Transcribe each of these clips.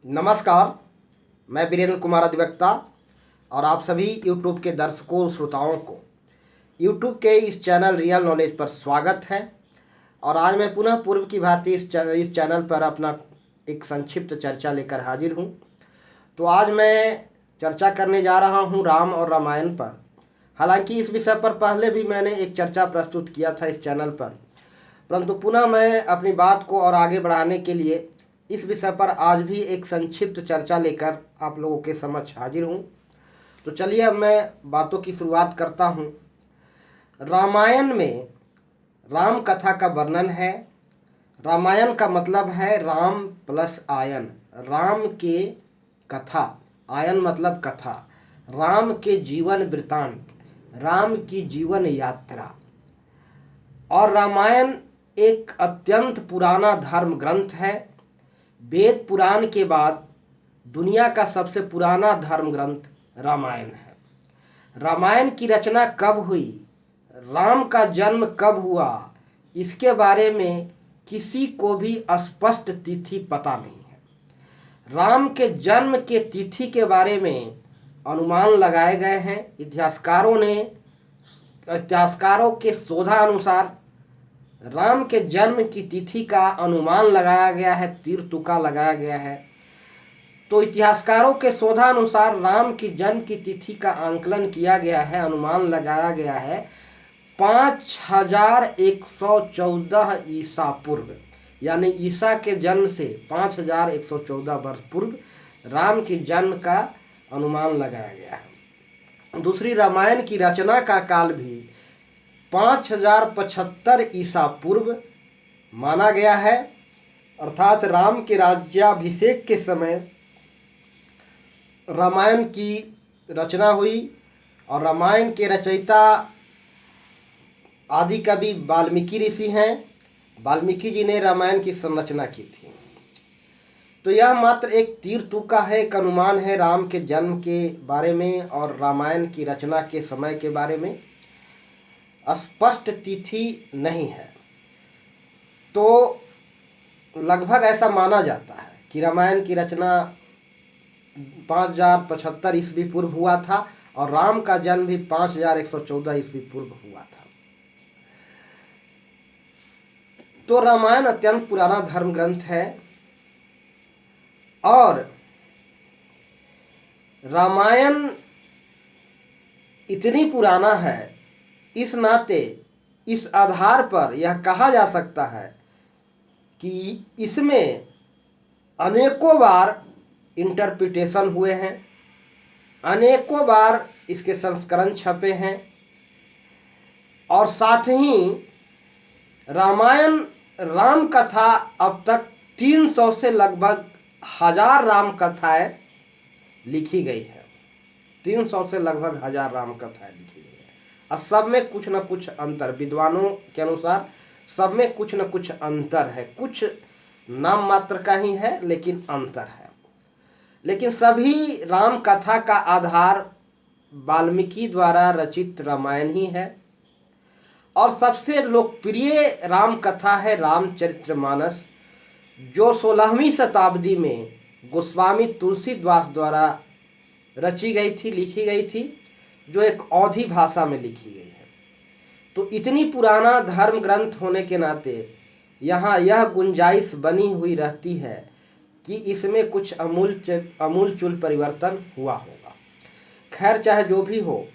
नमस्कार। मैं वीरेंद्र कुमार अधिवक्ता और आप सभी YouTube के दर्शकों श्रोताओं को YouTube के इस चैनल रियल नॉलेज पर स्वागत है। और आज मैं पुनः पूर्व की भांति इस चैनल पर अपना एक संक्षिप्त चर्चा लेकर हाजिर हूँ। तो आज मैं चर्चा करने जा रहा हूँ राम और रामायण पर। हालांकि इस विषय पर पहले भी मैंने एक चर्चा प्रस्तुत किया था इस चैनल पर, परंतु पुनः मैं अपनी बात को और आगे बढ़ाने के लिए इस विषय पर आज भी एक संक्षिप्त चर्चा लेकर आप लोगों के समक्ष हाजिर हूँ। तो चलिए अब मैं बातों की शुरुआत करता हूँ। रामायण में राम कथा का वर्णन है। रामायण का मतलब है राम प्लस आयन, राम के कथा, आयन मतलब कथा, राम के जीवन वृतांत, राम की जीवन यात्रा। और रामायण एक अत्यंत पुराना धर्म ग्रंथ है। वेद पुराण के बाद दुनिया का सबसे पुराना धर्म ग्रंथ रामायण है। रामायण की रचना कब हुई, राम का जन्म कब हुआ, इसके बारे में किसी को भी स्पष्ट तिथि पता नहीं है। राम के जन्म के तिथि के बारे में अनुमान लगाए गए हैं। इतिहासकारों के शोधानुसार राम के जन्म की तिथि का अनुमान लगाया गया है, तीर तुका लगाया गया है। तो इतिहासकारों के शोधानुसार राम की जन्म की तिथि का आंकलन किया गया है, अनुमान लगाया गया है 5114 ईसा पूर्व, यानी ईसा के जन्म से 5114 वर्ष पूर्व राम की जन्म का अनुमान लगाया गया है। दूसरी, रामायण की रचना का काल भी 5075 ईसा पूर्व माना गया है, अर्थात राम के राज्याभिषेक के समय रामायण की रचना हुई। और रामायण के रचयिता आदि कवि वाल्मीकि ऋषि हैं। वाल्मीकि जी ने रामायण की संरचना की थी। तो यह मात्र एक तीर तुका है, एक अनुमान है राम के जन्म के बारे में और रामायण की रचना के समय के बारे में स्पष्ट तिथि नहीं है। तो लगभग ऐसा माना जाता है कि रामायण की रचना 5075 ईस्वी पूर्व हुआ था और राम का जन्म भी 5114 ईस्वी पूर्व हुआ था। तो रामायण अत्यंत पुराना धर्म ग्रंथ है और रामायण इतनी पुराना है, इस नाते इस आधार पर यह कहा जा सकता है कि इसमें अनेकों बार इंटरप्रिटेशन हुए हैं, अनेकों बार इसके संस्करण छपे हैं। और साथ ही रामायण राम कथा अब तक 300 से लगभग 1000 राम कथाएं लिखी गई है। 300 से लगभग 1000 राम कथाएं लिखी गई है और सब में कुछ न कुछ अंतर, विद्वानों के अनुसार सब में कुछ न कुछ अंतर है, कुछ नाम मात्र का ही है लेकिन अंतर है। लेकिन सभी राम कथा का आधार वाल्मीकि द्वारा रचित रामायण ही है। और सबसे लोकप्रिय राम कथा है रामचरितमानस, जो 16वीं शताब्दी में गोस्वामी तुलसीदास द्वारा रची गई थी, लिखी गई थी, जो एक अवधी भाषा में लिखी गई है। तो इतनी पुराना धर्म ग्रंथ होने के नाते यहाँ यह गुंजाइश बनी हुई रहती है कि इसमें कुछ अमूलचूल परिवर्तन हुआ होगा। खैर, चाहे जो भी हो,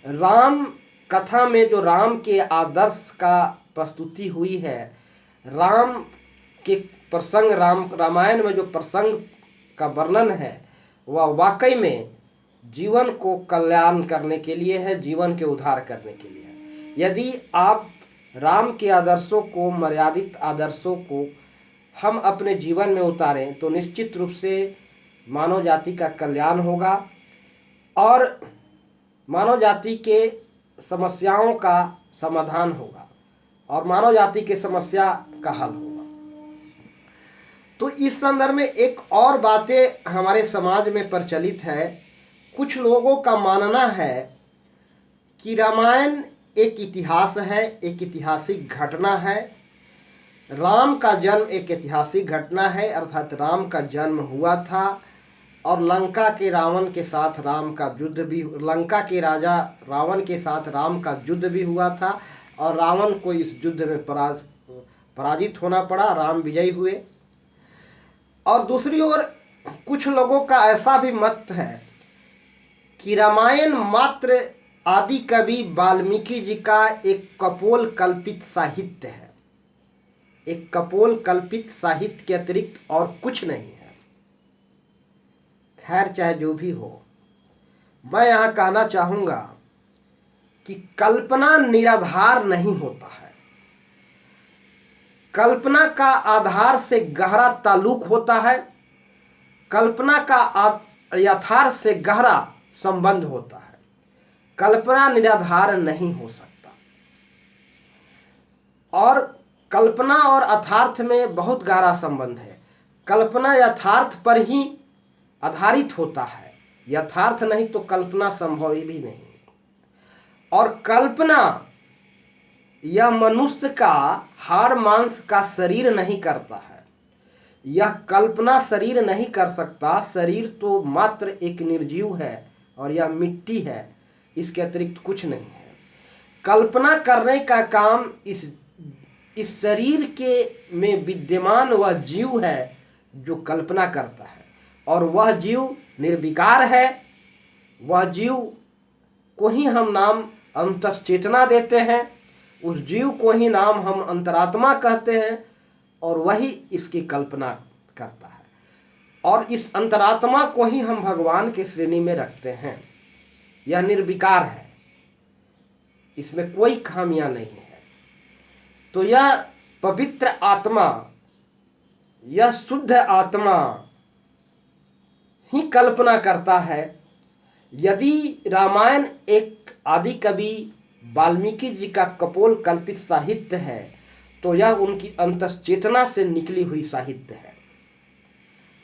राम कथा में जो राम के आदर्श का प्रस्तुति हुई है, राम के प्रसंग, रामायण में जो प्रसंग का वर्णन है, वह वाकई में जीवन को कल्याण करने के लिए है, जीवन के उद्धार करने के लिए है। यदि आप राम के आदर्शों को, मर्यादित आदर्शों को हम अपने जीवन में उतारें तो निश्चित रूप से मानव जाति का कल्याण होगा और मानव जाति के समस्याओं का समाधान होगा और मानव जाति के समस्या का हल होगा। तो इस संदर्भ में एक और बातें हमारे समाज में प्रचलित है। कुछ लोगों का मानना है कि रामायण एक इतिहास है, एक ऐतिहासिक घटना है। राम का जन्म एक ऐतिहासिक घटना है, अर्थात राम का जन्म हुआ था और लंका के रावण के साथ राम का युद्ध भी, लंका के राजा रावण के साथ राम का युद्ध भी हुआ था और रावण को इस युद्ध में पराजित होना पड़ा, राम विजयी हुए। और दूसरी ओर कुछ लोगों का ऐसा भी मत है कि रामायण मात्र आदि कवि वाल्मीकि जी का एक कपोल कल्पित साहित्य है, एक कपोल कल्पित साहित्य के अतिरिक्त और कुछ नहीं है। खैर, चाहे जो भी हो, मैं यहां कहना चाहूंगा कि कल्पना निराधार नहीं होता है। कल्पना का आधार से गहरा ताल्लुक होता है, कल्पना का यथार्थ से गहरा संबंध होता है। कल्पना निराधार नहीं हो सकता और कल्पना और यथार्थ में बहुत गहरा संबंध है। कल्पना यथार्थ पर ही आधारित होता है, यथार्थ नहीं तो कल्पना संभव भी नहीं। और कल्पना यह मनुष्य का हाड़ मांस का शरीर नहीं करता है, यह कल्पना शरीर नहीं कर सकता। शरीर तो मात्र एक निर्जीव है और यह मिट्टी है, इसके अतिरिक्त कुछ नहीं है। कल्पना करने का काम इस शरीर के में विद्यमान वह जीव है जो कल्पना करता है, और वह जीव निर्विकार है। वह जीव को ही हम नाम अंतश्चेतना देते हैं, उस जीव को ही नाम हम अंतरात्मा कहते हैं, और वही इसकी कल्पना करता है। और इस अंतरात्मा को ही हम भगवान की श्रेणी में रखते हैं। यह निर्विकार है, इसमें कोई खामियां नहीं है। तो यह पवित्र आत्मा, यह शुद्ध आत्मा ही कल्पना करता है। यदि रामायण एक आदि कवि वाल्मीकि जी का कपोल कल्पित साहित्य है तो यह उनकी अंतश्चेतना से निकली हुई साहित्य है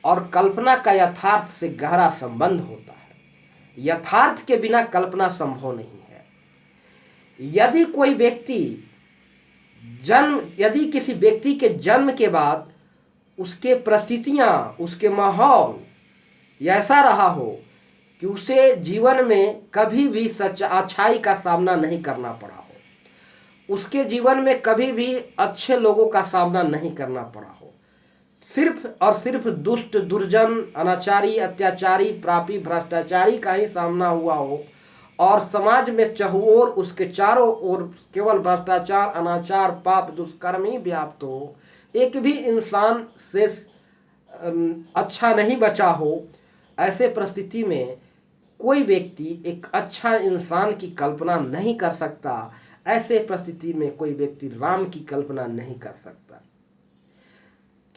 और कल्पना का यथार्थ से गहरा संबंध होता है। यथार्थ के बिना कल्पना संभव नहीं है। यदि किसी व्यक्ति के जन्म के बाद उसके परिस्थितियां, उसके माहौल ऐसा रहा हो कि उसे जीवन में कभी भी अच्छाई का सामना नहीं करना पड़ा हो, उसके जीवन में कभी भी अच्छे लोगों का सामना नहीं करना पड़ा हो, सिर्फ और सिर्फ दुष्ट, दुर्जन, अनाचारी, अत्याचारी, पापी, भ्रष्टाचारी का ही सामना हुआ हो, और समाज में चहुओर उसके चारों ओर केवल भ्रष्टाचार, अनाचार, पाप, दुष्कर्म ही व्याप्त हो, एक भी इंसान से अच्छा नहीं बचा हो, ऐसे परिस्थिति में कोई व्यक्ति एक अच्छा इंसान की कल्पना नहीं कर सकता। ऐसे परिस्थिति में कोई व्यक्ति राम की कल्पना नहीं कर सकता,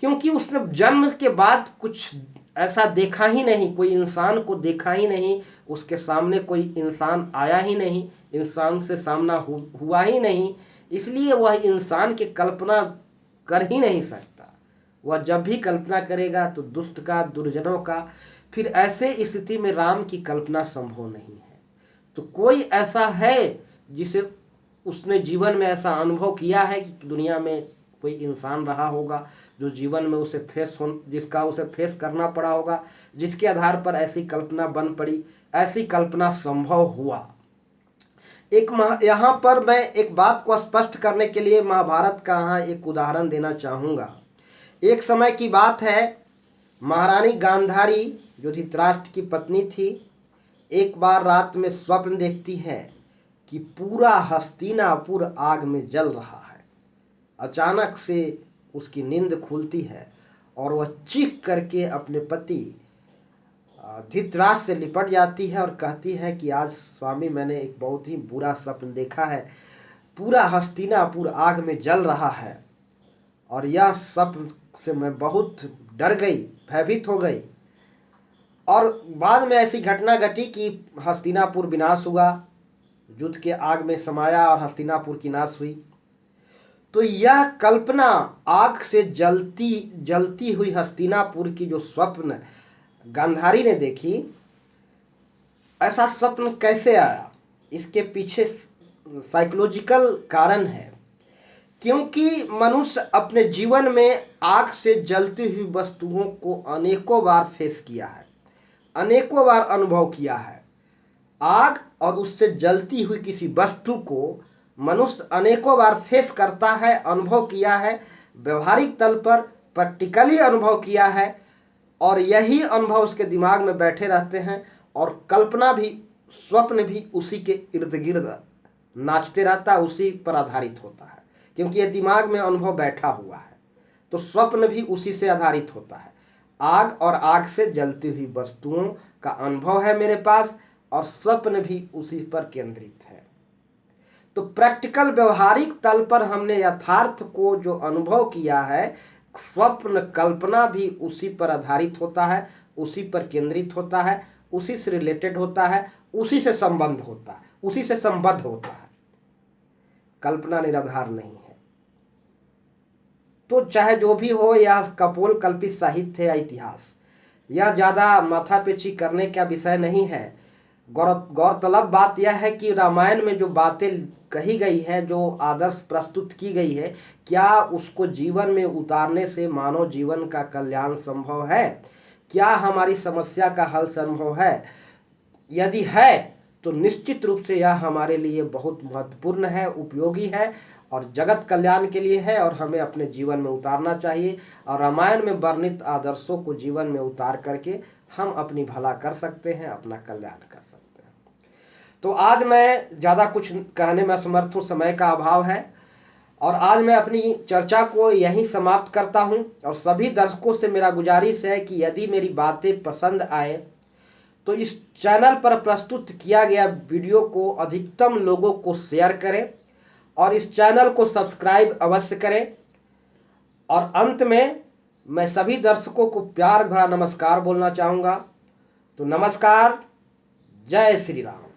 क्योंकि उसने जन्म के बाद कुछ ऐसा देखा ही नहीं, कोई इंसान को देखा ही नहीं, उसके सामने कोई इंसान आया ही नहीं, इंसान से सामना हुआ ही नहीं, इसलिए वह इंसान की कल्पना कर ही नहीं सकता। वह जब भी कल्पना करेगा तो दुष्ट का, दुर्जनों का। फिर ऐसे स्थिति में राम की कल्पना संभव नहीं है। तो कोई ऐसा है जिसे उसने जीवन में ऐसा अनुभव किया है कि दुनिया में कोई इंसान रहा होगा जो जीवन में उसे जिसका उसे फेस करना पड़ा होगा, जिसके आधार पर ऐसी कल्पना बन पड़ी, ऐसी कल्पना संभव हुआ। यहाँ पर मैं एक बात को स्पष्ट करने के लिए महाभारत का यहाँ एक उदाहरण देना चाहूँगा। एक समय की बात है, महारानी गांधारी जो धृतराष्ट्र की पत्नी थी, एक बार रात में स्वप्न देखती है कि पूरा हस्तिनापुर आग में जल रहा है। अचानक से उसकी नींद खुलती है और वह चीख करके अपने पति धृतराष्ट्र से लिपट जाती है और कहती है कि आज स्वामी, मैंने एक बहुत ही बुरा स्वप्न देखा है, पूरा हस्तिनापुर आग में जल रहा है, और यह स्वप्न से मैं बहुत डर गई, भयभीत हो गई। और बाद में ऐसी घटना घटी कि हस्तिनापुर विनाश हुआ, युद्ध के आग में समाया और हस्तिनापुर की नाश हुई। तो यह कल्पना, आग से जलती हुई हस्तिनापुर की जो स्वप्न गांधारी ने देखी, ऐसा स्वप्न कैसे आया, इसके पीछे साइकोलॉजिकल कारण है क्योंकि मनुष्य अपने जीवन में आग से जलती हुई वस्तुओं को अनेकों बार फेस किया है, अनेकों बार अनुभव किया है। आग और उससे जलती हुई किसी वस्तु को मनुष्य अनेकों बार फेस करता है, अनुभव किया है, व्यवहारिक तल पर प्रैक्टिकली अनुभव किया है, और यही अनुभव उसके दिमाग में बैठे रहते हैं, और कल्पना भी, स्वप्न भी उसी के इर्द गिर्द नाचते रहता है, उसी पर आधारित होता है, क्योंकि ये दिमाग में अनुभव बैठा हुआ है। तो स्वप्न भी उसी से आधारित होता है। आग और आग से जलती हुई वस्तुओं का अनुभव है मेरे पास, और स्वप्न भी उसी पर केंद्रित है। तो प्रैक्टिकल व्यवहारिक तल पर हमने यथार्थ को जो अनुभव किया है, स्वप्न कल्पना भी उसी पर आधारित होता है, उसी पर केंद्रित होता है, उसी से रिलेटेड होता है, उसी से संबंध होता है, उसी से संबद्ध होता है। कल्पना निराधार नहीं है। तो चाहे जो भी हो, यह कपोल कल्पित साहित्य या इतिहास, यह ज्यादा माथापेची करने का विषय नहीं है। गौरतलब बात यह है कि रामायण में जो बातें कही गई है, जो आदर्श प्रस्तुत की गई है, क्या उसको जीवन में उतारने से मानव जीवन का कल्याण संभव है? क्या हमारी समस्या का हल संभव है? यदि है तो निश्चित रूप से यह हमारे लिए बहुत महत्वपूर्ण है, उपयोगी है, और जगत कल्याण के लिए है, और हमें अपने जीवन में उतारना चाहिए। और रामायण में वर्णित आदर्शों को जीवन में उतार करके हम अपनी भला कर सकते हैं, अपना कल्याण कर सकते हैं। तो आज मैं ज़्यादा कुछ कहने में असमर्थ हूँ, समय का अभाव है, और आज मैं अपनी चर्चा को यहीं समाप्त करता हूँ। और सभी दर्शकों से मेरा गुजारिश है कि यदि मेरी बातें पसंद आए तो इस चैनल पर प्रस्तुत किया गया वीडियो को अधिकतम लोगों को शेयर करें, और इस चैनल को सब्सक्राइब अवश्य करें। और अंत में मैं सभी दर्शकों को प्यार भरा नमस्कार बोलना चाहूँगा। तो नमस्कार, जय श्री राम।